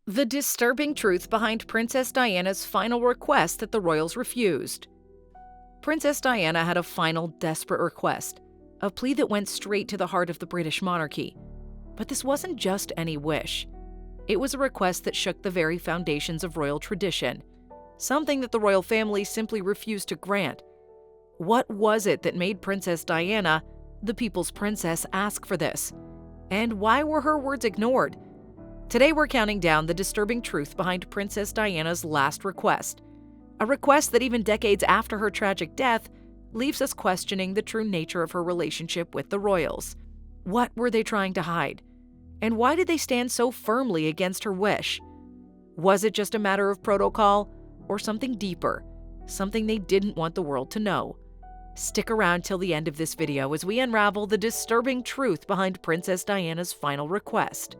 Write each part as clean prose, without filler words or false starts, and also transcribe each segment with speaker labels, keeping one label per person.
Speaker 1: The disturbing truth behind Princess Diana's final request that the royals refused. Princess Diana had a final desperate request, a plea that went straight to the heart of the British monarchy. But this wasn't just any wish. It was a request that shook the very foundations of royal tradition, something that the royal family simply refused to grant. What was it that made Princess Diana, the people's princess, ask for this? And why were her words ignored? Today we're counting down the disturbing truth behind Princess Diana's last request, a request that even decades after her tragic death leaves us questioning the true nature of her relationship with the royals. What were they trying to hide? And why did they stand so firmly against her wish? Was it just a matter of protocol, or something deeper, something they didn't want the world to know? Stick around till the end of this video as we unravel the disturbing truth behind Princess Diana's final request.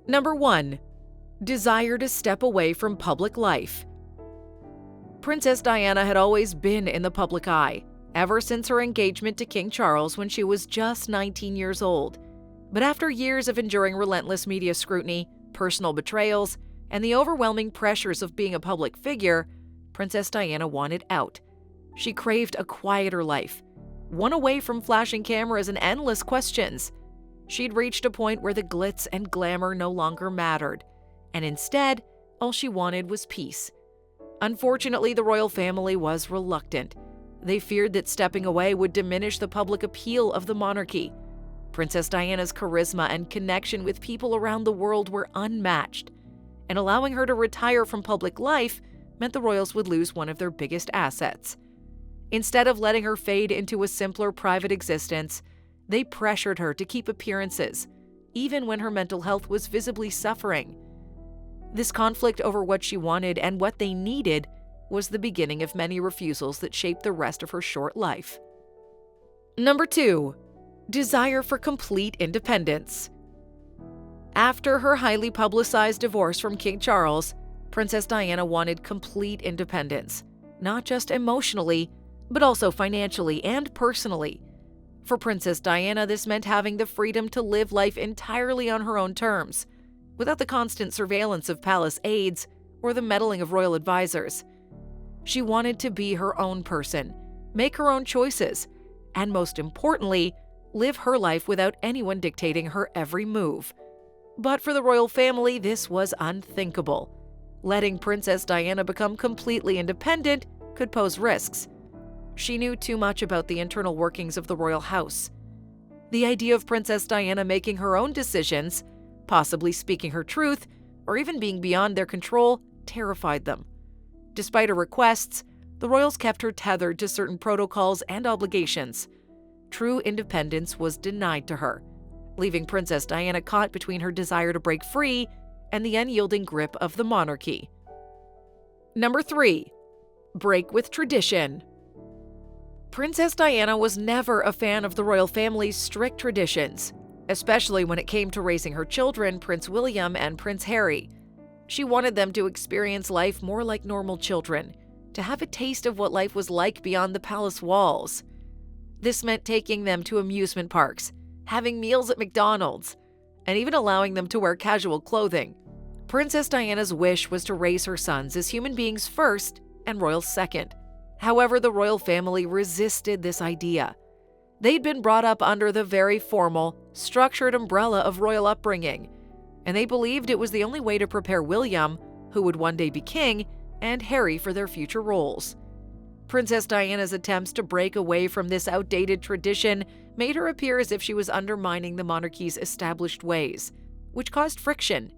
Speaker 1: Number 1. Desire to step away from public life. Princess Diana had always been in the public eye, ever since her engagement to King Charles when she was just 19 years old. But after years of enduring relentless media scrutiny, personal betrayals, and the overwhelming pressures of being a public figure, Princess Diana wanted out. She craved a quieter life, one away from flashing cameras and endless questions. She'd reached a point where the glitz and glamour no longer mattered, and instead, all she wanted was peace. Unfortunately, the royal family was reluctant. They feared that stepping away would diminish the public appeal of the monarchy. Princess Diana's charisma and connection with people around the world were unmatched, and allowing her to retire from public life meant the royals would lose one of their biggest assets. Instead of letting her fade into a simpler private existence, they pressured her to keep appearances, even when her mental health was visibly suffering. This conflict over what she wanted and what they needed was the beginning of many refusals that shaped the rest of her short life. Number 2. Desire for complete independence. After her highly publicized divorce from King Charles, Princess Diana wanted complete independence, not just emotionally, but also financially and personally. For Princess Diana, this meant having the freedom to live life entirely on her own terms, without the constant surveillance of palace aides or the meddling of royal advisors. She wanted to be her own person, make her own choices, and most importantly, live her life without anyone dictating her every move. But for the royal family, this was unthinkable. Letting Princess Diana become completely independent could pose risks. She knew too much about the internal workings of the royal house. The idea of Princess Diana making her own decisions, possibly speaking her truth, or even being beyond their control, terrified them. Despite her requests, the royals kept her tethered to certain protocols and obligations. True independence was denied to her, leaving Princess Diana caught between her desire to break free and the unyielding grip of the monarchy. Number 3. Break with tradition. Princess Diana was never a fan of the royal family's strict traditions, especially when it came to raising her children, Prince William and Prince Harry. She wanted them to experience life more like normal children, to have a taste of what life was like beyond the palace walls. This meant taking them to amusement parks, having meals at McDonald's, and even allowing them to wear casual clothing. Princess Diana's wish was to raise her sons as human beings first and royals second. However, the royal family resisted this idea. They'd been brought up under the very formal, structured umbrella of royal upbringing, and they believed it was the only way to prepare William, who would one day be king, and Harry for their future roles. Princess Diana's attempts to break away from this outdated tradition made her appear as if she was undermining the monarchy's established ways, which caused friction.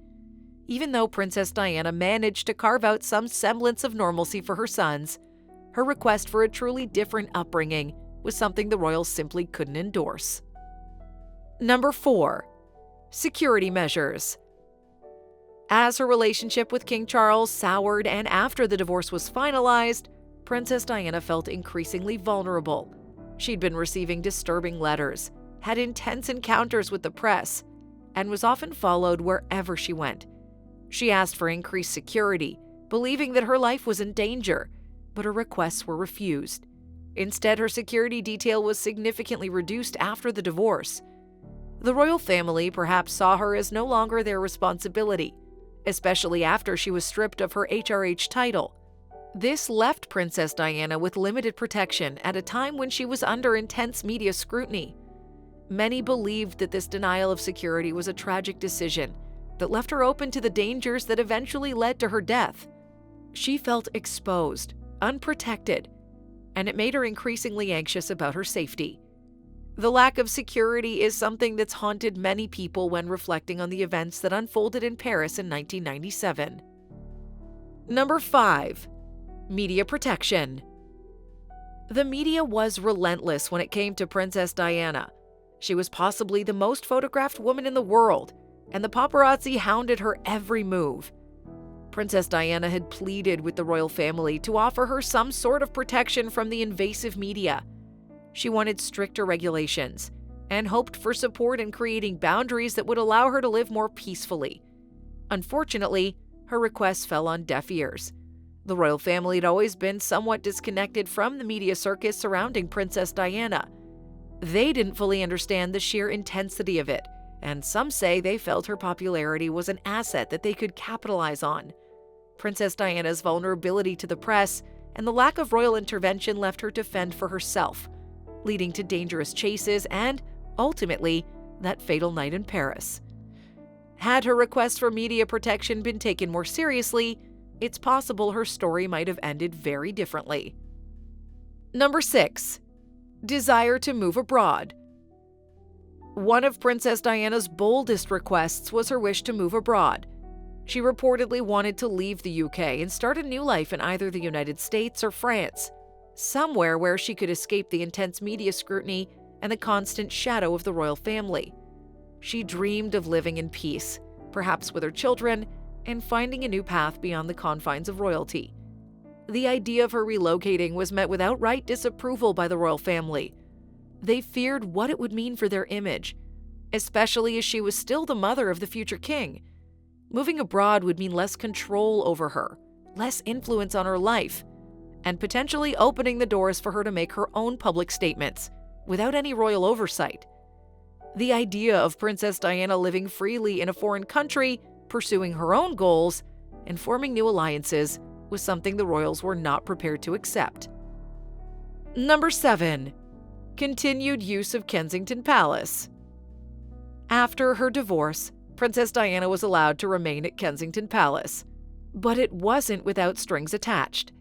Speaker 1: Even though Princess Diana managed to carve out some semblance of normalcy for her sons, her request for a truly different upbringing was something the royals simply couldn't endorse. Number 4. Security measures. As her relationship with King Charles soured and after the divorce was finalized, Princess Diana felt increasingly vulnerable. She'd been receiving disturbing letters, had intense encounters with the press, and was often followed wherever she went. She asked for increased security, believing that her life was in danger, but her requests were refused. Instead, her security detail was significantly reduced after the divorce. The royal family perhaps saw her as no longer their responsibility, especially after she was stripped of her HRH title. This left Princess Diana with limited protection at a time when she was under intense media scrutiny. Many believed that this denial of security was a tragic decision that left her open to the dangers that eventually led to her death. She felt exposed, unprotected, and it made her increasingly anxious about her safety. The lack of security is something that's haunted many people when reflecting on the events that unfolded in Paris in 1997. Number 5. Media protection. The media was relentless when it came to Princess Diana. She was possibly the most photographed woman in the world, and the paparazzi hounded her every move. Princess Diana had pleaded with the royal family to offer her some sort of protection from the invasive media. She wanted stricter regulations and hoped for support in creating boundaries that would allow her to live more peacefully. Unfortunately, her requests fell on deaf ears. The royal family had always been somewhat disconnected from the media circus surrounding Princess Diana. They didn't fully understand the sheer intensity of it, and some say they felt her popularity was an asset that they could capitalize on. Princess Diana's vulnerability to the press and the lack of royal intervention left her to fend for herself, leading to dangerous chases and, ultimately, that fatal night in Paris. Had her request for media protection been taken more seriously, it's possible her story might have ended very differently. Number 6. Desire to move abroad. One of Princess Diana's boldest requests was her wish to move abroad. She reportedly wanted to leave the UK and start a new life in either the United States or France, somewhere where she could escape the intense media scrutiny and the constant shadow of the royal family. She dreamed of living in peace, perhaps with her children, and finding a new path beyond the confines of royalty. The idea of her relocating was met with outright disapproval by the royal family. They feared what it would mean for their image, especially as she was still the mother of the future king. Moving abroad would mean less control over her, less influence on her life, and potentially opening the doors for her to make her own public statements without any royal oversight. The idea of Princess Diana living freely in a foreign country, pursuing her own goals, and forming new alliances was something the royals were not prepared to accept. Number 7. Continued use of Kensington Palace. After her divorce, Princess Diana was allowed to remain at Kensington Palace, but it wasn't without strings attached.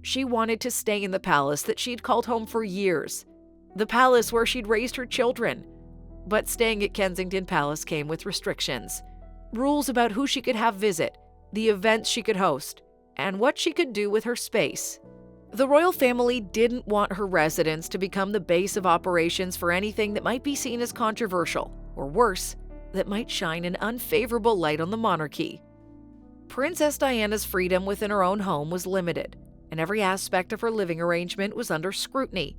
Speaker 1: She wanted to stay in the palace that she'd called home for years, the palace where she'd raised her children. But staying at Kensington Palace came with restrictions, rules about who she could have visit, the events she could host, and what she could do with her space. The royal family didn't want her residence to become the base of operations for anything that might be seen as controversial, or worse, that might shine an unfavorable light on the monarchy. Princess Diana's freedom within her own home was limited, and every aspect of her living arrangement was under scrutiny.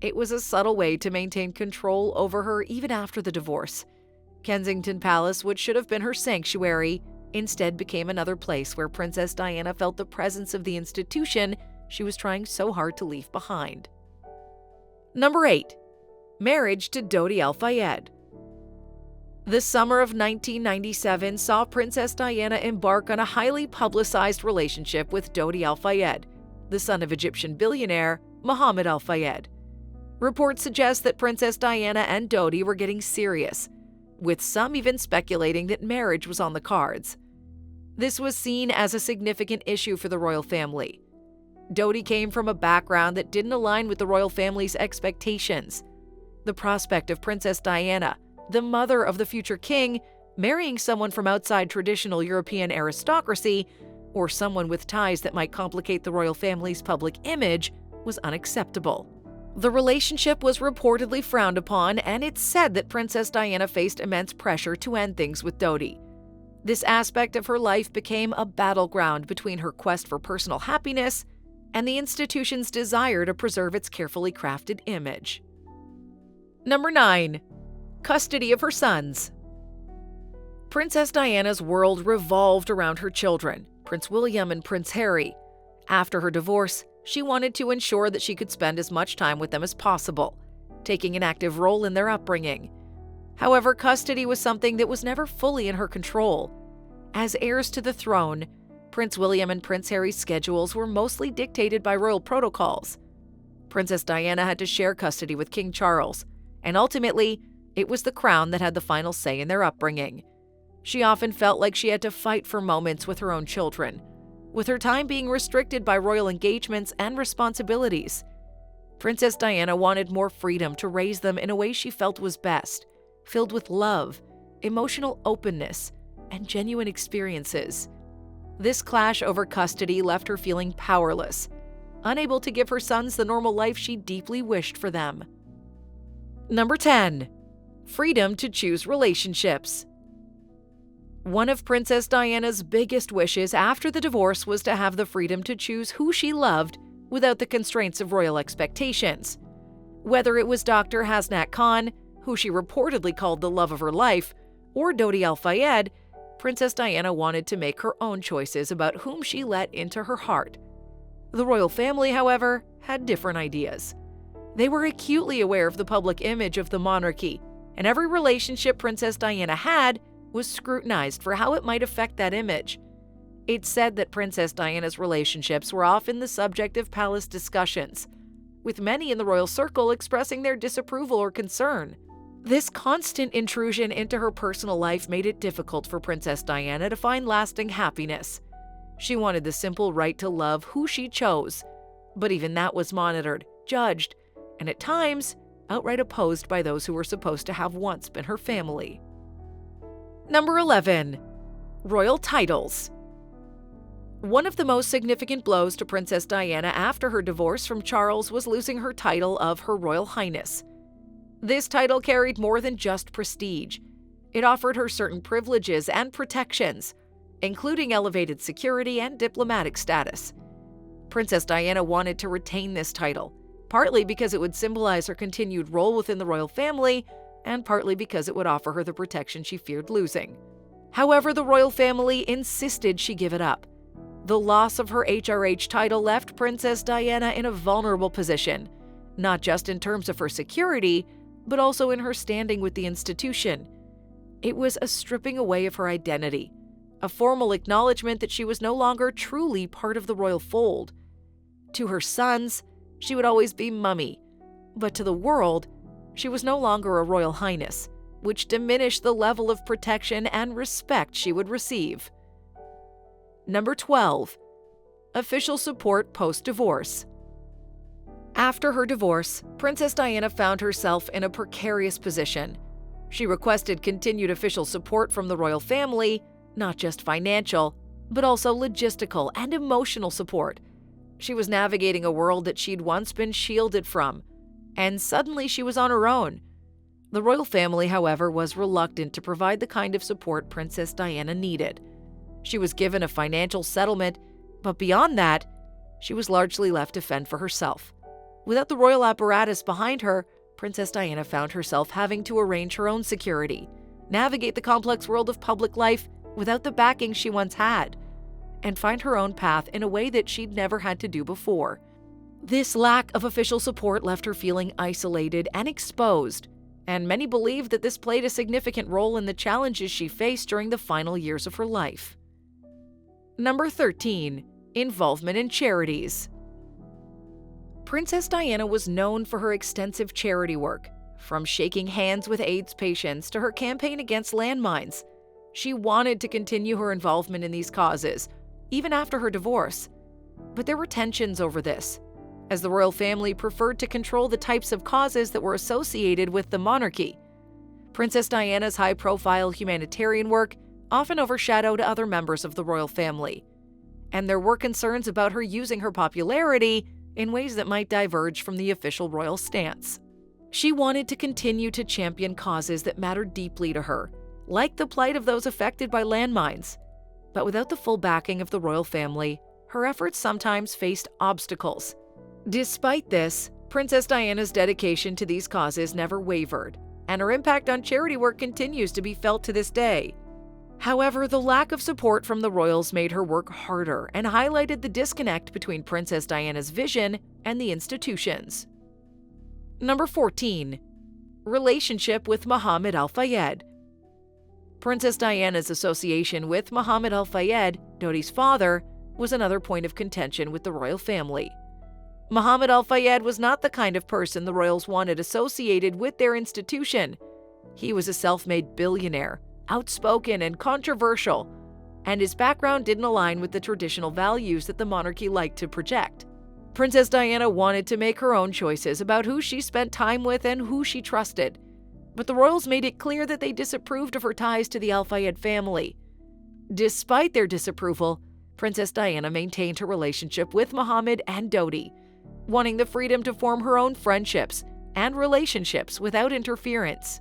Speaker 1: It was a subtle way to maintain control over her even after the divorce. Kensington Palace, which should have been her sanctuary, instead became another place where Princess Diana felt the presence of the institution she was trying so hard to leave behind. Number 8. Marriage to Dodi Al-Fayed. The summer of 1997 saw Princess Diana embark on a highly publicized relationship with Dodi Al-Fayed, the son of Egyptian billionaire Mohammed Al-Fayed. Reports suggest that Princess Diana and Dodi were getting serious, with some even speculating that marriage was on the cards. This was seen as a significant issue for the royal family. Dodi came from a background that didn't align with the royal family's expectations. The prospect of Princess Diana, the mother of the future king, marrying someone from outside traditional European aristocracy, or someone with ties that might complicate the royal family's public image, was unacceptable. The relationship was reportedly frowned upon, and it's said that Princess Diana faced immense pressure to end things with Dodi. This aspect of her life became a battleground between her quest for personal happiness and the institution's desire to preserve its carefully crafted image. Number 9. Custody of her sons. Princess Diana's world revolved around her children, Prince William and Prince Harry. After her divorce, she wanted to ensure that she could spend as much time with them as possible, taking an active role in their upbringing. However, custody was something that was never fully in her control. As heirs to the throne, Prince William and Prince Harry's schedules were mostly dictated by royal protocols. Princess Diana had to share custody with King Charles, and ultimately, it was the crown that had the final say in their upbringing. She often felt like she had to fight for moments with her own children, with her time being restricted by royal engagements and responsibilities. Princess Diana wanted more freedom to raise them in a way she felt was best, filled with love, emotional openness, and genuine experiences. This clash over custody left her feeling powerless, unable to give her sons the normal life she deeply wished for them. Number 10. Freedom to choose relationships. One of Princess Diana's biggest wishes after the divorce was to have the freedom to choose who she loved without the constraints of royal expectations. Whether it was Dr. Hasnat Khan, who she reportedly called the love of her life, or Dodi Al-Fayed, Princess Diana wanted to make her own choices about whom she let into her heart. The royal family, however, had different ideas. They were acutely aware of the public image of the monarchy, and every relationship Princess Diana had was scrutinized for how it might affect that image. It's said that Princess Diana's relationships were often the subject of palace discussions, with many in the royal circle expressing their disapproval or concern. This constant intrusion into her personal life made it difficult for Princess Diana to find lasting happiness. She wanted the simple right to love who she chose, but even that was monitored, judged, and at times outright opposed by those who were supposed to have once been her family. Number 11. Royal titles. One of the most significant blows to Princess Diana after her divorce from Charles was losing her title of Her Royal Highness. This title carried more than just prestige. It offered her certain privileges and protections, including elevated security and diplomatic status. Princess Diana wanted to retain this title, partly because it would symbolize her continued role within the royal family, and partly because it would offer her the protection she feared losing. However, the royal family insisted she give it up. The loss of her HRH title left Princess Diana in a vulnerable position, not just in terms of her security, but also in her standing with the institution. It was a stripping away of her identity, a formal acknowledgement that she was no longer truly part of the royal fold. To her sons, she would always be Mummy, but to the world, she was no longer a royal highness, which diminished the level of protection and respect she would receive. Number 12. Official support post-divorce. After her divorce, Princess Diana found herself in a precarious position. She requested continued official support from the royal family, not just financial, but also logistical and emotional support. She was navigating a world that she'd once been shielded from, and suddenly she was on her own. The royal family, however, was reluctant to provide the kind of support Princess Diana needed. She was given a financial settlement, but beyond that, she was largely left to fend for herself. Without the royal apparatus behind her, Princess Diana found herself having to arrange her own security, navigate the complex world of public life without the backing she once had, and find her own path in a way that she'd never had to do before. This lack of official support left her feeling isolated and exposed, and many believe that this played a significant role in the challenges she faced during the final years of her life. Number 13. Involvement in charities. Princess Diana was known for her extensive charity work, from shaking hands with AIDS patients to her campaign against landmines. She wanted to continue her involvement in these causes, even after her divorce. But there were tensions over this, as the royal family preferred to control the types of causes that were associated with the monarchy. Princess Diana's high-profile humanitarian work often overshadowed other members of the royal family, and there were concerns about her using her popularity in ways that might diverge from the official royal stance. She wanted to continue to champion causes that mattered deeply to her, like the plight of those affected by landmines. But without the full backing of the royal family, her efforts sometimes faced obstacles. Despite this, Princess Diana's dedication to these causes never wavered, and her impact on charity work continues to be felt to this day. However, the lack of support from the royals made her work harder and highlighted the disconnect between Princess Diana's vision and the institutions. Number 14. Relationship with Mohammed Al-Fayed. Princess Diana's association with Mohammed Al Fayed, Dodi's father, was another point of contention with the royal family. Mohammed Al Fayed was not the kind of person the royals wanted associated with their institution. He was a self-made billionaire, outspoken and controversial, and his background didn't align with the traditional values that the monarchy liked to project. Princess Diana wanted to make her own choices about who she spent time with and who she trusted, but the royals made it clear that they disapproved of her ties to the Al Fayed family. Despite their disapproval, Princess Diana maintained her relationship with Mohammed and Dodi, wanting the freedom to form her own friendships and relationships without interference.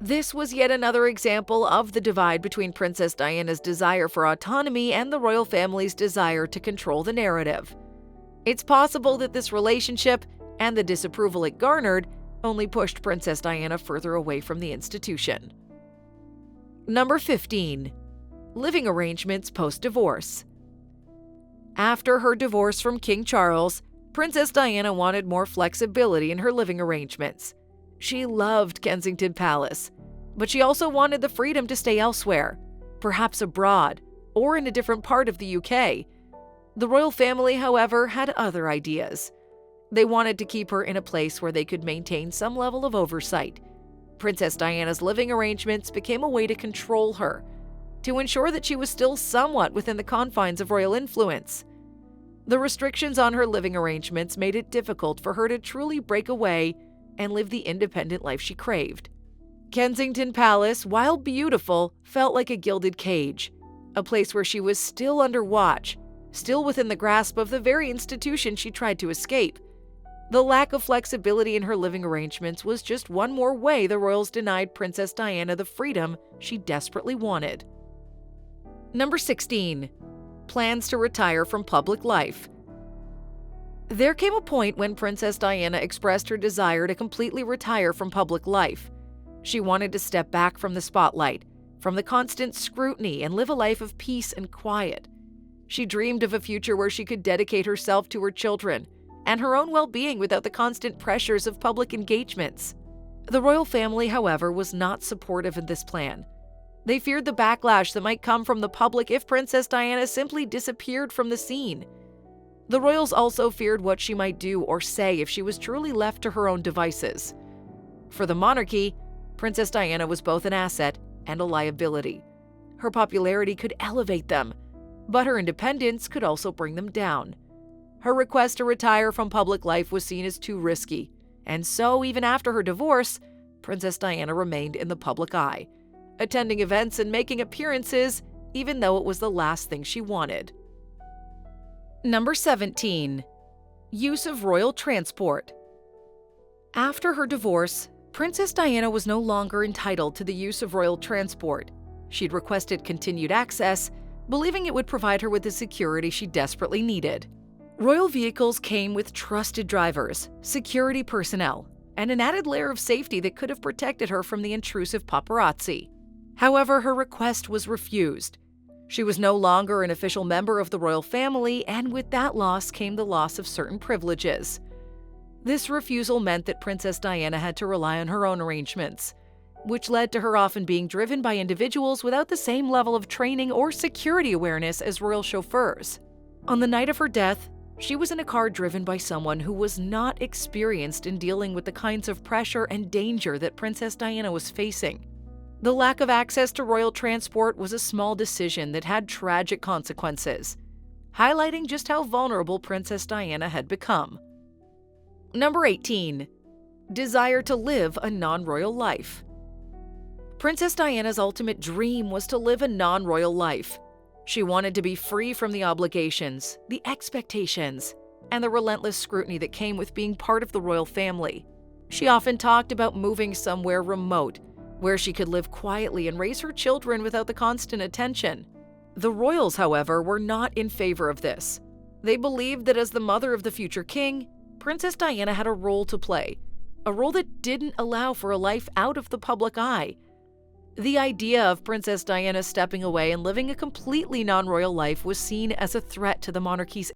Speaker 1: This was yet another example of the divide between Princess Diana's desire for autonomy and the royal family's desire to control the narrative. It's possible that this relationship and the disapproval it garnered only pushed Princess Diana further away from the institution. Number 15. Living arrangements post-divorce. After her divorce from King Charles, Princess Diana wanted more flexibility in her living arrangements. She loved Kensington Palace, but she also wanted the freedom to stay elsewhere, perhaps abroad or in a different part of the UK. The royal family, however, had other ideas. They wanted to keep her in a place where they could maintain some level of oversight. Princess Diana's living arrangements became a way to control her, to ensure that she was still somewhat within the confines of royal influence. The restrictions on her living arrangements made it difficult for her to truly break away and live the independent life she craved. Kensington Palace, while beautiful, felt like a gilded cage, a place where she was still under watch, still within the grasp of the very institution she tried to escape. The lack of flexibility in her living arrangements was just one more way the royals denied Princess Diana the freedom she desperately wanted. Number 16. Plans to retire from public life. There came a point when Princess Diana expressed her desire to completely retire from public life. She wanted to step back from the spotlight, from the constant scrutiny, and live a life of peace and quiet. She dreamed of a future where she could dedicate herself to her children and her own well-being without the constant pressures of public engagements. The royal family, however, was not supportive of this plan. They feared the backlash that might come from the public if Princess Diana simply disappeared from the scene. The royals also feared what she might do or say if she was truly left to her own devices. For the monarchy, Princess Diana was both an asset and a liability. Her popularity could elevate them, but her independence could also bring them down. Her request to retire from public life was seen as too risky, and so even after her divorce, Princess Diana remained in the public eye, attending events and making appearances even though it was the last thing she wanted. Number 17. Use of royal transport. After her divorce, Princess Diana was no longer entitled to the use of royal transport. She'd requested continued access, believing it would provide her with the security she desperately needed. Royal vehicles came with trusted drivers, security personnel, and an added layer of safety that could have protected her from the intrusive paparazzi. However, her request was refused. She was no longer an official member of the royal family, and with that loss came the loss of certain privileges. This refusal meant that Princess Diana had to rely on her own arrangements, which led to her often being driven by individuals without the same level of training or security awareness as royal chauffeurs. On the night of her death, she was in a car driven by someone who was not experienced in dealing with the kinds of pressure and danger that Princess Diana was facing. The lack of access to royal transport was a small decision that had tragic consequences, highlighting just how vulnerable Princess Diana had become. Number 18. Desire to live a non-royal life. Princess Diana's ultimate dream was to live a non-royal life. She wanted to be free from the obligations, the expectations, and the relentless scrutiny that came with being part of the royal family. She often talked about moving somewhere remote, where she could live quietly and raise her children without the constant attention. The royals, however, were not in favor of this. They believed that as the mother of the future king, Princess Diana had a role to play, a role that didn't allow for a life out of the public eye. The idea of Princess Diana stepping away and living a completely non-royal life was seen as a threat to the monarchy's